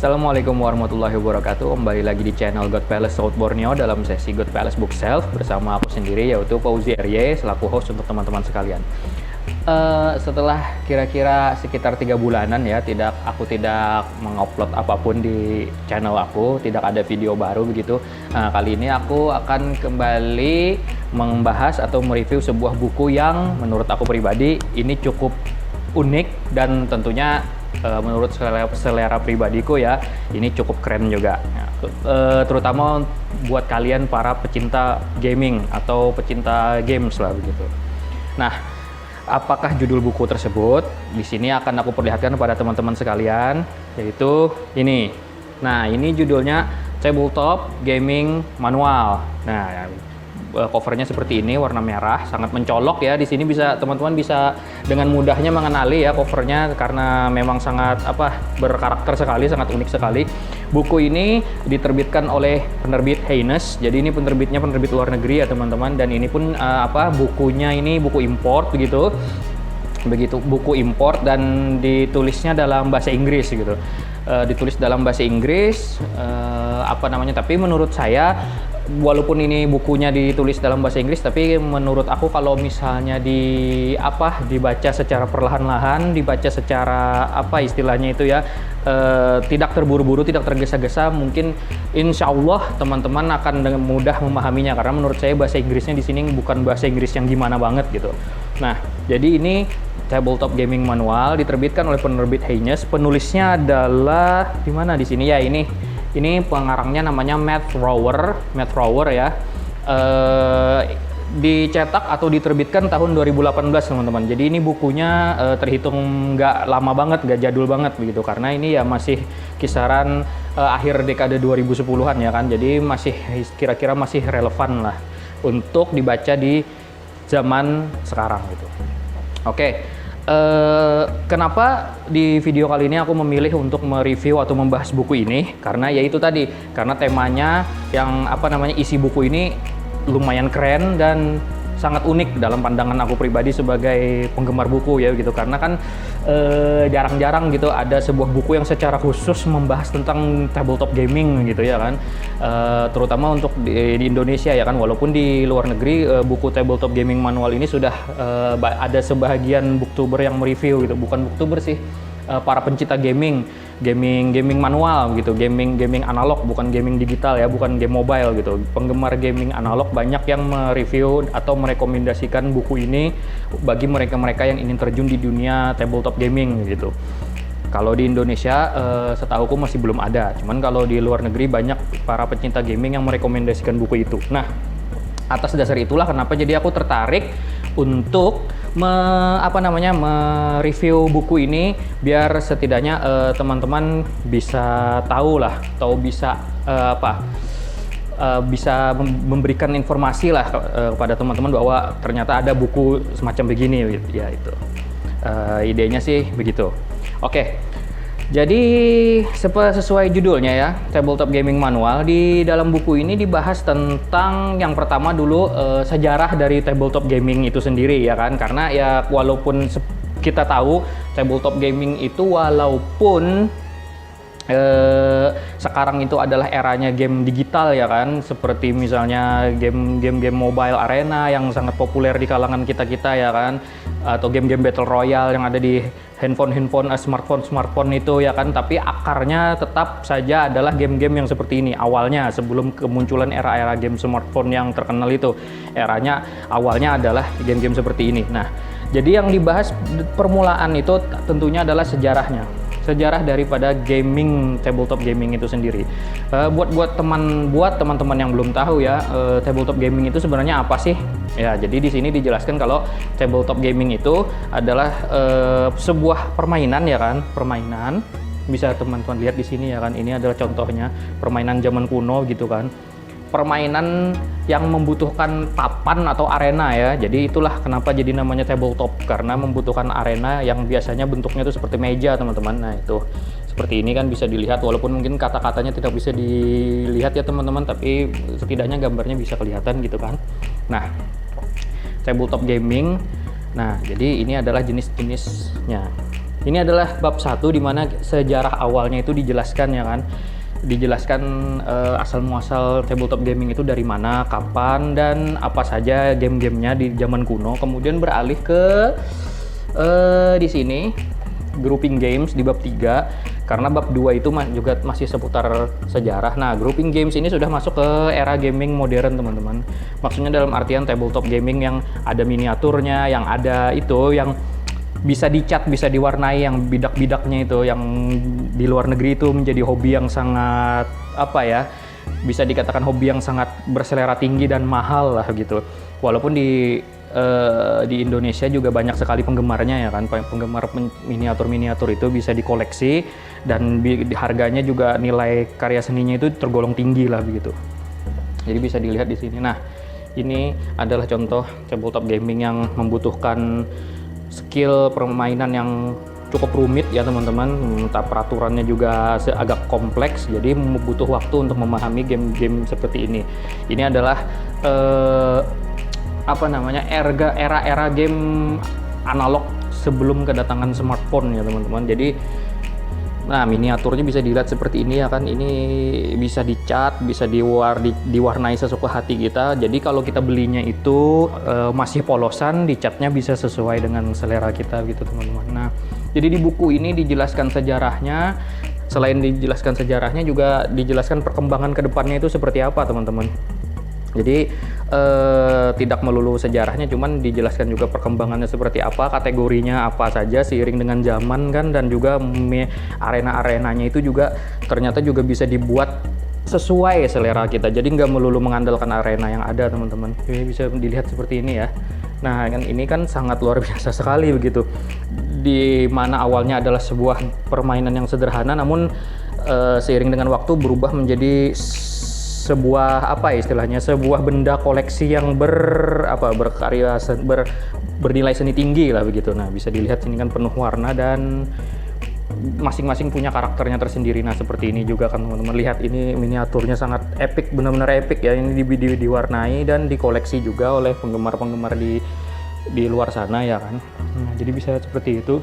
Assalamualaikum warahmatullahi wabarakatuh. Kembali lagi di channel God Palace South Borneo dalam sesi God Palace Bookshelf bersama aku sendiri, yaitu Fauzi RY selaku host untuk teman-teman sekalian. Setelah kira-kira sekitar 3 bulanan ya, aku tidak mengupload apapun di channel aku, tidak ada video baru begitu. Kali ini aku akan kembali membahas atau mereview sebuah buku yang menurut aku pribadi ini cukup unik dan tentunya menurut selera pribadiku ya, ini cukup keren juga. Terutama buat kalian para pecinta gaming atau pecinta games lah begitu. Nah, apakah judul buku tersebut? Di sini akan aku perlihatkan kepada teman-teman sekalian, yaitu ini. Nah, ini judulnya Tabletop Gaming Manual. Nah, covernya seperti ini, warna merah, sangat mencolok ya. Di sini teman-teman bisa dengan mudahnya mengenali ya covernya karena memang sangat berkarakter sekali, sangat unik sekali. Buku ini diterbitkan oleh penerbit Heinous. Jadi ini penerbitnya penerbit luar negeri ya teman-teman, dan ini pun bukunya ini buku import begitu buku import dan ditulisnya dalam bahasa Inggris gitu. Ditulis dalam bahasa Inggris tapi menurut saya walaupun ini bukunya ditulis dalam bahasa Inggris, tapi menurut aku kalau misalnya dibaca secara perlahan-lahan, dibaca secara istilahnya itu ya, tidak terburu-buru, tidak tergesa-gesa, mungkin insya Allah teman-teman akan dengan mudah memahaminya, karena menurut saya bahasa Inggrisnya di sini bukan bahasa Inggris yang gimana banget gitu. Nah, jadi ini Tabletop Gaming Manual diterbitkan oleh penerbit Heinous. Penulisnya adalah di mana di sini ya, ini pengarangnya namanya Matt Rower ya. Dicetak atau diterbitkan tahun 2018 teman-teman. Jadi ini bukunya terhitung nggak lama banget, nggak jadul banget begitu, karena ini ya masih kisaran akhir dekade 2010-an ya kan. Jadi masih kira-kira masih relevan lah untuk dibaca di zaman sekarang gitu. Oke. Kenapa di video kali ini aku memilih untuk mereview atau membahas buku ini? Karena ya itu tadi, karena temanya yang isi buku ini lumayan keren dan sangat unik dalam pandangan aku pribadi sebagai penggemar buku ya gitu. Karena kan jarang-jarang gitu ada sebuah buku yang secara khusus membahas tentang tabletop gaming gitu ya kan. Terutama untuk di Indonesia ya kan, walaupun di luar negeri buku Tabletop Gaming Manual ini sudah ada sebahagian booktuber yang mereview gitu, bukan booktuber sih, para pencinta gaming manual gitu, gaming analog, bukan gaming digital ya, bukan game mobile gitu. Penggemar gaming analog banyak yang mereview atau merekomendasikan buku ini bagi mereka-mereka yang ingin terjun di dunia tabletop gaming gitu. Kalau di Indonesia setahuku masih belum ada, cuman kalau di luar negeri banyak para pecinta gaming yang merekomendasikan buku itu. Nah, atas dasar itulah kenapa jadi aku tertarik untuk mereview buku ini, biar setidaknya teman-teman bisa tahu lah, atau bisa bisa memberikan informasi lah kepada teman-teman bahwa ternyata ada buku semacam begini ya. Itu idenya sih begitu. Oke, jadi sesuai judulnya ya, Tabletop Gaming Manual, di dalam buku ini dibahas tentang yang pertama dulu sejarah dari tabletop gaming itu sendiri ya kan. Karena ya walaupun kita tahu tabletop gaming itu walaupun sekarang itu adalah eranya game digital ya kan, seperti misalnya game mobile arena yang sangat populer di kalangan kita ya kan, atau game battle royale yang ada di smartphone itu ya kan, tapi akarnya tetap saja adalah game-game yang seperti ini. Awalnya sebelum kemunculan era game smartphone yang terkenal itu, awalnya adalah game-game seperti ini. Nah, jadi yang dibahas permulaan itu tentunya adalah sejarah daripada tabletop gaming itu sendiri. Buat teman-teman yang belum tahu ya, tabletop gaming itu sebenarnya apa sih? Ya, jadi di sini dijelaskan kalau tabletop gaming itu adalah sebuah permainan ya kan, permainan. Bisa teman-teman lihat di sini ya kan, ini adalah contohnya permainan zaman kuno gitu kan. Permainan yang membutuhkan papan atau arena ya. Jadi itulah kenapa jadi namanya tabletop, karena membutuhkan arena yang biasanya bentuknya itu seperti meja teman-teman. Nah, itu seperti ini kan bisa dilihat, walaupun mungkin kata-katanya tidak bisa dilihat ya teman-teman, tapi setidaknya gambarnya bisa kelihatan gitu kan. Nah, tabletop gaming. Nah, jadi ini adalah jenis-jenisnya. Ini adalah bab 1 di mana sejarah awalnya itu dijelaskan ya kan. Dijelaskan asal muasal tabletop gaming itu dari mana, kapan, dan apa saja game-gamenya di zaman kuno. Kemudian beralih ke di sini grouping games di bab 3, karena bab 2 itu juga masih seputar sejarah. Nah, grouping games ini sudah masuk ke era gaming modern, teman-teman. Maksudnya dalam artian tabletop gaming yang ada miniaturnya, yang ada itu yang bisa dicat, bisa diwarnai, yang bidak-bidaknya itu, yang di luar negeri itu menjadi hobi yang sangat bisa dikatakan hobi yang sangat berselera tinggi dan mahal lah gitu. Walaupun di Indonesia juga banyak sekali penggemarnya ya kan, penggemar miniatur-miniatur itu bisa dikoleksi dan harganya juga nilai karya seninya itu tergolong tinggi lah begitu. Jadi bisa dilihat di sini. Nah, ini adalah contoh tabletop gaming yang membutuhkan skill permainan yang cukup rumit ya teman-teman. Peraturannya juga agak kompleks, jadi butuh waktu untuk memahami game-game seperti ini. Ini adalah era game analog sebelum kedatangan smartphone ya teman-teman. Jadi miniaturnya bisa dilihat seperti ini ya kan. Ini bisa dicat, bisa diwarnai sesuka hati kita. Jadi kalau kita belinya itu masih polosan, dicatnya bisa sesuai dengan selera kita gitu teman-teman. Nah, jadi di buku ini dijelaskan sejarahnya. Selain dijelaskan sejarahnya juga dijelaskan perkembangan kedepannya itu seperti apa teman-teman. Jadi tidak melulu sejarahnya, cuman dijelaskan juga perkembangannya seperti apa, kategorinya apa saja seiring dengan zaman kan, dan juga arena-arenanya itu juga ternyata juga bisa dibuat sesuai selera kita. Jadi nggak melulu mengandalkan arena yang ada teman-teman. Jadi bisa dilihat seperti ini ya. Nah, kan ini kan sangat luar biasa sekali begitu. Di mana awalnya adalah sebuah permainan yang sederhana, namun seiring dengan waktu berubah menjadi sebuah sebuah benda koleksi yang berkarya bernilai seni tinggi lah begitu. Nah, bisa dilihat sini kan penuh warna dan masing-masing punya karakternya tersendiri. Nah, seperti ini juga kan teman-teman, lihat ini miniaturnya sangat epic, benar-benar epic ya. Ini diwarnai dan dikoleksi juga oleh penggemar-penggemar di luar sana ya kan. Nah, jadi bisa seperti itu.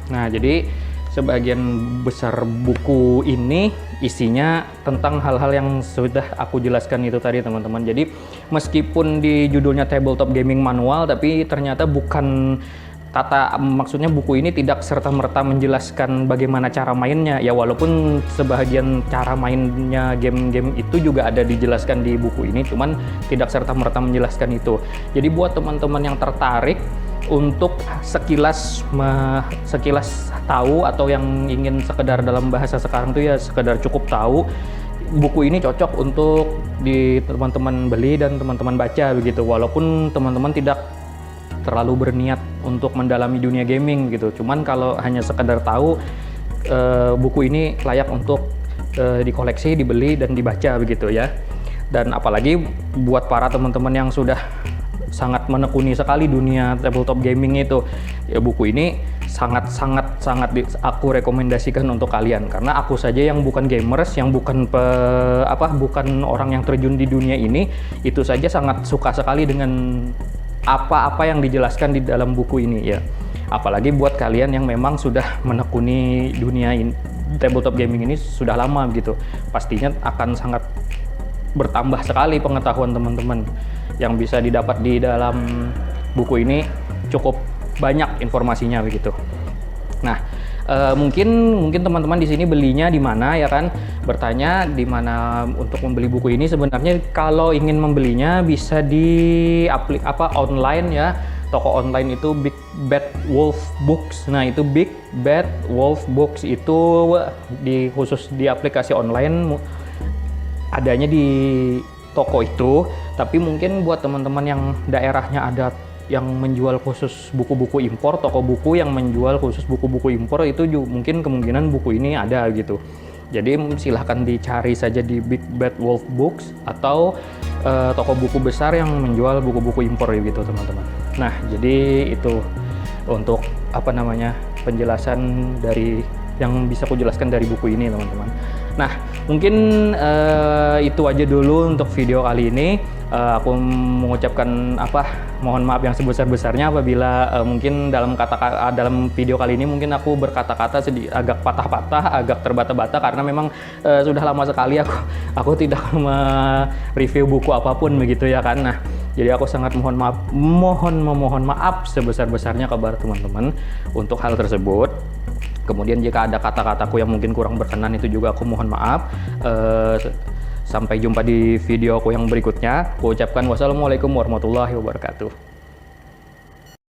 Nah, jadi sebagian besar buku ini isinya tentang hal-hal yang sudah aku jelaskan itu tadi teman-teman. Jadi meskipun di judulnya tabletop gaming manual, tapi ternyata bukan maksudnya buku ini tidak serta-merta menjelaskan bagaimana cara mainnya ya, walaupun sebagian cara mainnya game-game itu juga ada dijelaskan di buku ini, cuman tidak serta-merta menjelaskan itu. Jadi buat teman-teman yang tertarik untuk sekilas tahu, atau yang ingin sekedar dalam bahasa sekarang tuh ya sekedar cukup tahu, buku ini cocok untuk teman-teman beli dan teman-teman baca begitu, walaupun teman-teman tidak terlalu berniat untuk mendalami dunia gaming gitu. Cuman kalau hanya sekedar tahu, buku ini layak untuk dikoleksi, dibeli dan dibaca begitu ya. Dan apalagi buat para teman-teman yang sudah sangat menekuni sekali dunia tabletop gaming itu, ya buku ini sangat aku rekomendasikan untuk kalian, karena aku saja yang bukan gamers, yang bukan orang yang terjun di dunia ini, itu saja sangat suka sekali dengan apa yang dijelaskan di dalam buku ini ya. Apalagi buat kalian yang memang sudah menekuni dunia tabletop gaming ini sudah lama gitu, pastinya akan sangat bertambah sekali pengetahuan teman-teman yang bisa didapat di dalam buku ini. Cukup banyak informasinya begitu. Nah, mungkin teman-teman di sini belinya di mana ya kan? Bertanya di mana untuk membeli buku ini. Sebenarnya kalau ingin membelinya bisa di online ya. Toko online itu Big Bad Wolf Books. Nah, itu Big Bad Wolf Books itu khusus di aplikasi online, adanya di toko itu. Tapi mungkin buat teman-teman yang daerahnya ada yang menjual khusus buku-buku impor, toko buku yang menjual khusus buku-buku impor itu juga mungkin kemungkinan buku ini ada gitu. Jadi silahkan dicari saja di Big Bad Wolf Books atau toko buku besar yang menjual buku-buku impor gitu teman-teman. Nah, jadi itu untuk penjelasan dari yang bisa aku jelaskan dari buku ini teman-teman. Nah, Mungkin itu aja dulu untuk video kali ini. Aku mengucapkan mohon maaf yang sebesar-besarnya apabila mungkin dalam dalam video kali ini mungkin aku berkata-kata agak patah-patah, agak terbata-bata karena memang sudah lama sekali aku tidak mereview buku apapun begitu ya kan. Nah, jadi aku sangat memohon maaf sebesar-besarnya kepada teman-teman untuk hal tersebut. Kemudian jika ada kata-kataku yang mungkin kurang berkenan itu juga aku mohon maaf. Sampai jumpa di video aku yang berikutnya. Aku ucapkan wassalamualaikum warahmatullahi wabarakatuh.